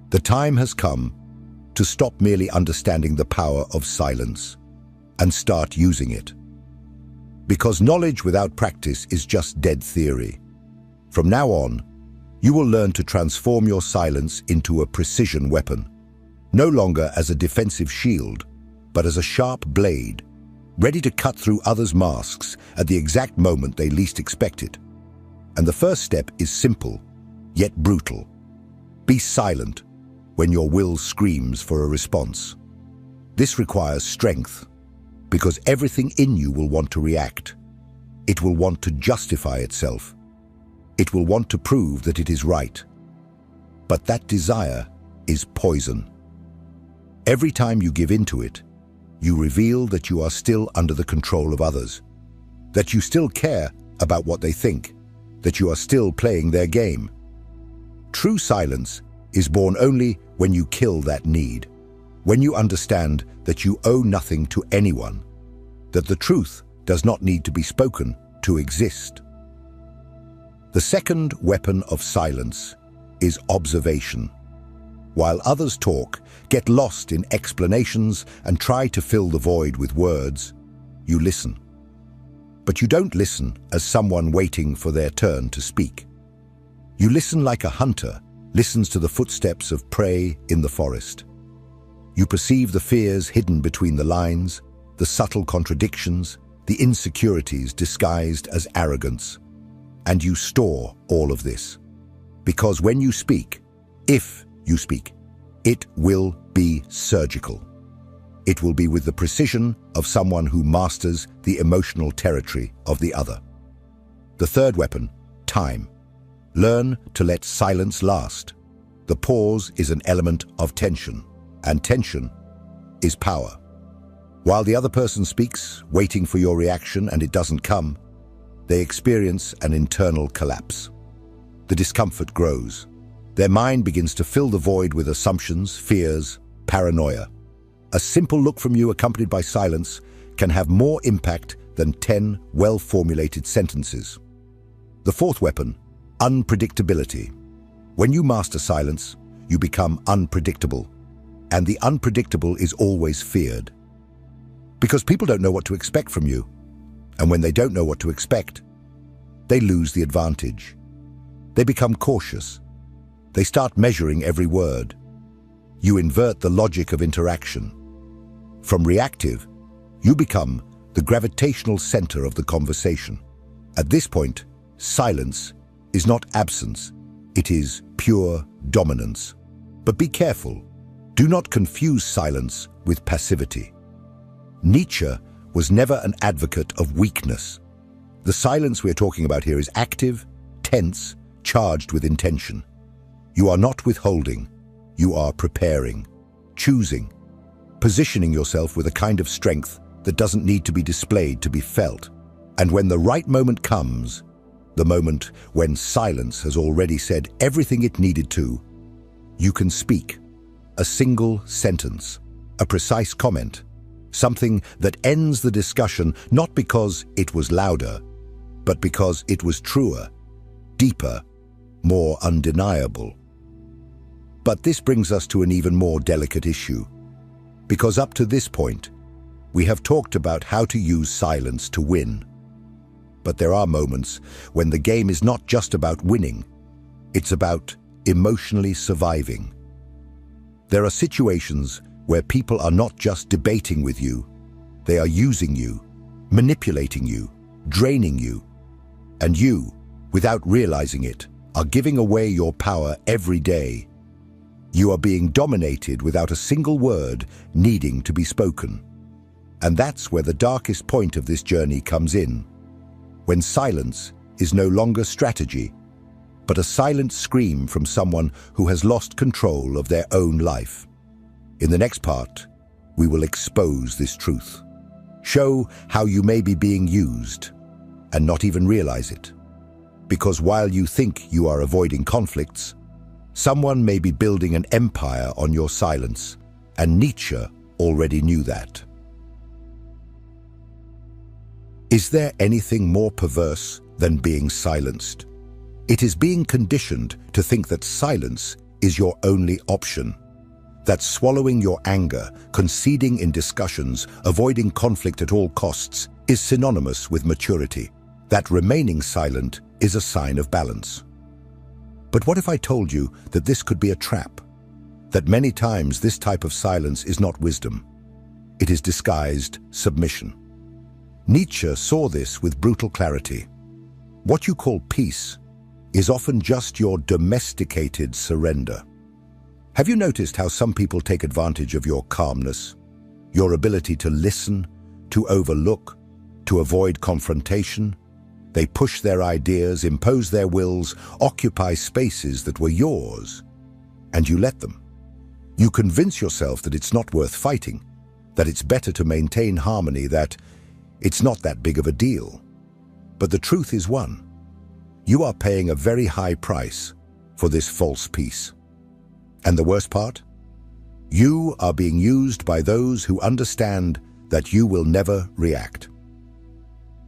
The time has come to stop merely understanding the power of silence and start using it. Because knowledge without practice is just dead theory. From now on, you will learn to transform your silence into a precision weapon, no longer as a defensive shield, but as a sharp blade, ready to cut through others' masks at the exact moment they least expect it. And the first step is simple, yet brutal. Be silent when your will screams for a response. This requires strength, because everything in you will want to react. It will want to justify itself. It will want to prove that it is right. But that desire is poison. Every time you give in to it, you reveal that you are still under the control of others, that you still care about what they think, that you are still playing their game. True silence is born only when you kill that need, when you understand that you owe nothing to anyone, that the truth does not need to be spoken to exist. The second weapon of silence is observation. While others talk, get lost in explanations, and try to fill the void with words, you listen. But you don't listen as someone waiting for their turn to speak. You listen like a hunter listens to the footsteps of prey in the forest. You perceive the fears hidden between the lines, the subtle contradictions, the insecurities disguised as arrogance. And you store all of this. Because when you speak, if you speak, it will be surgical. It will be with the precision of someone who masters the emotional territory of the other. The third weapon, time. Learn to let silence last. The pause is an element of tension, and tension is power. While the other person speaks, waiting for your reaction, and it doesn't come, they experience an internal collapse. The discomfort grows. Their mind begins to fill the void with assumptions, fears, paranoia. A simple look from you accompanied by silence can have more impact than 10 well-formulated sentences. The fourth weapon, unpredictability. When you master silence, you become unpredictable, and the unpredictable is always feared. Because people don't know what to expect from you, and when they don't know what to expect, they lose the advantage. They become cautious. They start measuring every word. You invert the logic of interaction. From reactive, you become the gravitational center of the conversation. At this point, silence is not absence, it is pure dominance. But be careful. Do not confuse silence with passivity. Nietzsche was never an advocate of weakness. The silence we're talking about here is active, tense, charged with intention. You are not withholding. You are preparing, choosing, positioning yourself with a kind of strength that doesn't need to be displayed to be felt. And when the right moment comes, the moment when silence has already said everything it needed to, you can speak. A single sentence, a precise comment, something that ends the discussion not because it was louder, but because it was truer, deeper, more undeniable. But this brings us to an even more delicate issue, because up to this point, we have talked about how to use silence to win. But there are moments when the game is not just about winning, it's about emotionally surviving. There are situations where people are not just debating with you, they are using you, manipulating you, draining you, and you, without realizing it, are giving away your power every day. You are being dominated without a single word needing to be spoken. And that's where the darkest point of this journey comes in, when silence is no longer strategy, but a silent scream from someone who has lost control of their own life. In the next part, we will expose this truth, show how you may be being used and not even realize it. Because while you think you are avoiding conflicts, someone may be building an empire on your silence, and Nietzsche already knew that. Is there anything more perverse than being silenced? It is being conditioned to think that silence is your only option. That swallowing your anger, conceding in discussions, avoiding conflict at all costs, is synonymous with maturity. That remaining silent is a sign of balance. But what if I told you that this could be a trap? That many times this type of silence is not wisdom. It is disguised submission. Nietzsche saw this with brutal clarity. What you call peace is often just your domesticated surrender. Have you noticed how some people take advantage of your calmness, your ability to listen, to overlook, to avoid confrontation? They push their ideas, impose their wills, occupy spaces that were yours, and you let them. You convince yourself that it's not worth fighting, that it's better to maintain harmony, that it's not that big of a deal. But the truth is one: you are paying a very high price for this false peace. And the worst part? You are being used by those who understand that you will never react.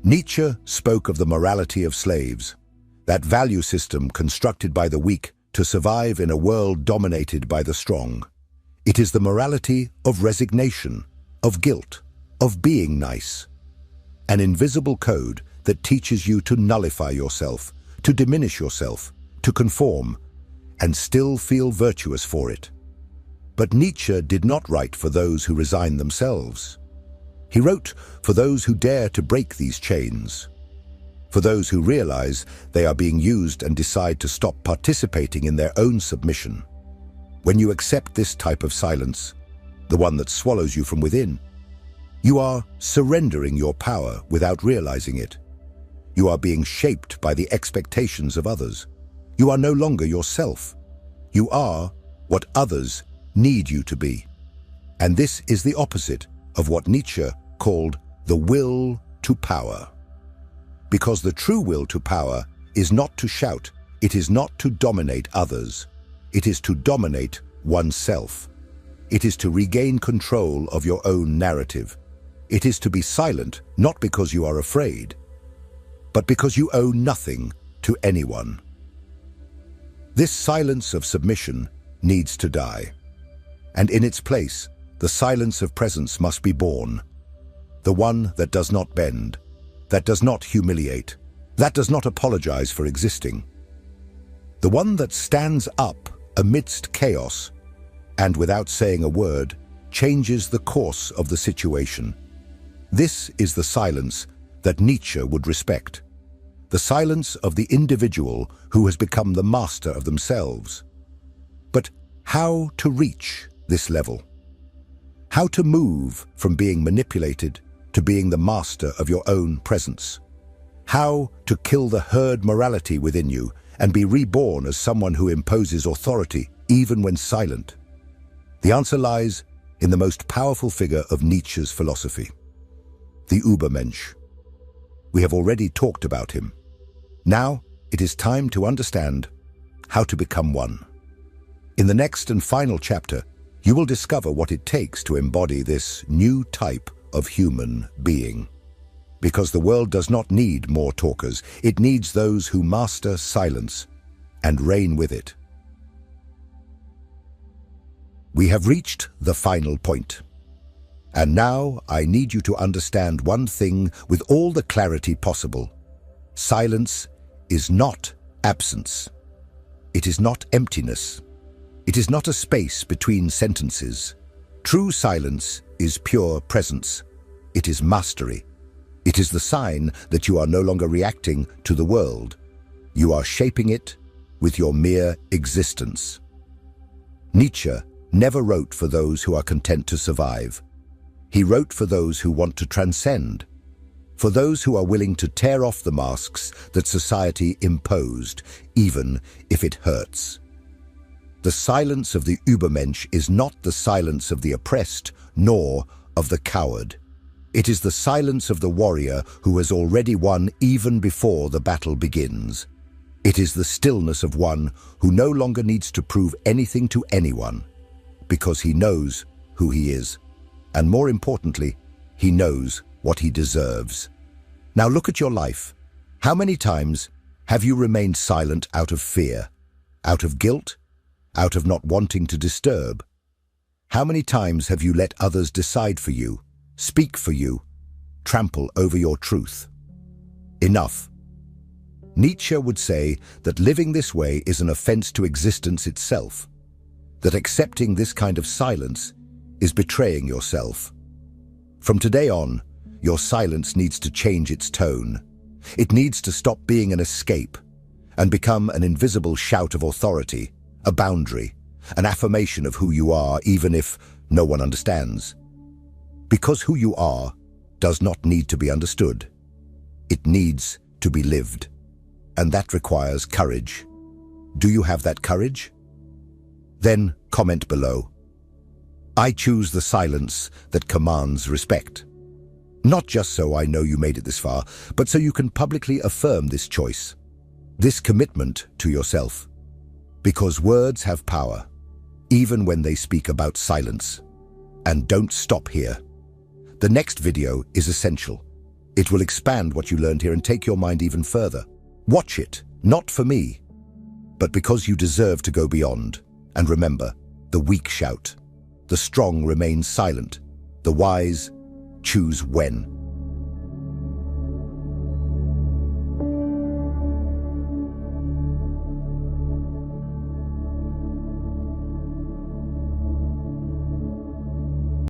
Nietzsche spoke of the morality of slaves, that value system constructed by the weak to survive in a world dominated by the strong. It is the morality of resignation, of guilt, of being nice. An invisible code that teaches you to nullify yourself, to diminish yourself, to conform, and still feel virtuous for it. But Nietzsche did not write for those who resign themselves. He wrote for those who dare to break these chains, for those who realize they are being used and decide to stop participating in their own submission. When you accept this type of silence, the one that swallows you from within, you are surrendering your power without realizing it. You are being shaped by the expectations of others. You are no longer yourself. You are what others need you to be. And this is the opposite of what Nietzsche called the will to power. Because the true will to power is not to shout, it is not to dominate others, it is to dominate oneself. It is to regain control of your own narrative. It is to be silent, not because you are afraid, but because you owe nothing to anyone. This silence of submission needs to die, and in its place, the silence of presence must be born. The one that does not bend, that does not humiliate, that does not apologize for existing. The one that stands up amidst chaos and without saying a word, changes the course of the situation. This is the silence that Nietzsche would respect. The silence of the individual who has become the master of themselves. But how to reach this level? How to move from being manipulated to being the master of your own presence? How to kill the herd morality within you and be reborn as someone who imposes authority even when silent? The answer lies in the most powerful figure of Nietzsche's philosophy, the Übermensch. We have already talked about him. Now it is time to understand how to become one. In the next and final chapter, you will discover what it takes to embody this new type of human being. Because the world does not need more talkers, it needs those who master silence and reign with it. We have reached the final point. And now I need you to understand one thing with all the clarity possible. Silence is not absence. It is not emptiness. It is not a space between sentences. True silence is pure presence. It is mastery. It is the sign that you are no longer reacting to the world. You are shaping it with your mere existence. Nietzsche never wrote for those who are content to survive. He wrote for those who want to transcend, for those who are willing to tear off the masks that society imposed, even if it hurts. The silence of the Übermensch is not the silence of the oppressed, nor of the coward. It is the silence of the warrior who has already won even before the battle begins. It is the stillness of one who no longer needs to prove anything to anyone, because he knows who he is. And more importantly, he knows what he deserves. Now look at your life. How many times have you remained silent out of fear, out of guilt, out of not wanting to disturb? How many times have you let others decide for you, speak for you, trample over your truth? Enough. Nietzsche would say that living this way is an offense to existence itself, that accepting this kind of silence is betraying yourself. From today on, your silence needs to change its tone. It needs to stop being an escape and become an invisible shout of authority, a boundary, an affirmation of who you are, even if no one understands. Because who you are does not need to be understood. It needs to be lived. And that requires courage. Do you have that courage? Then comment below. I choose the silence that commands respect. Not just so I know you made it this far, but so you can publicly affirm this choice, this commitment to yourself. Because words have power, even when they speak about silence. And don't stop here. The next video is essential. It will expand what you learned here and take your mind even further. Watch it, not for me, but because you deserve to go beyond. And remember, the weak shout, the strong remain silent, the wise choose when.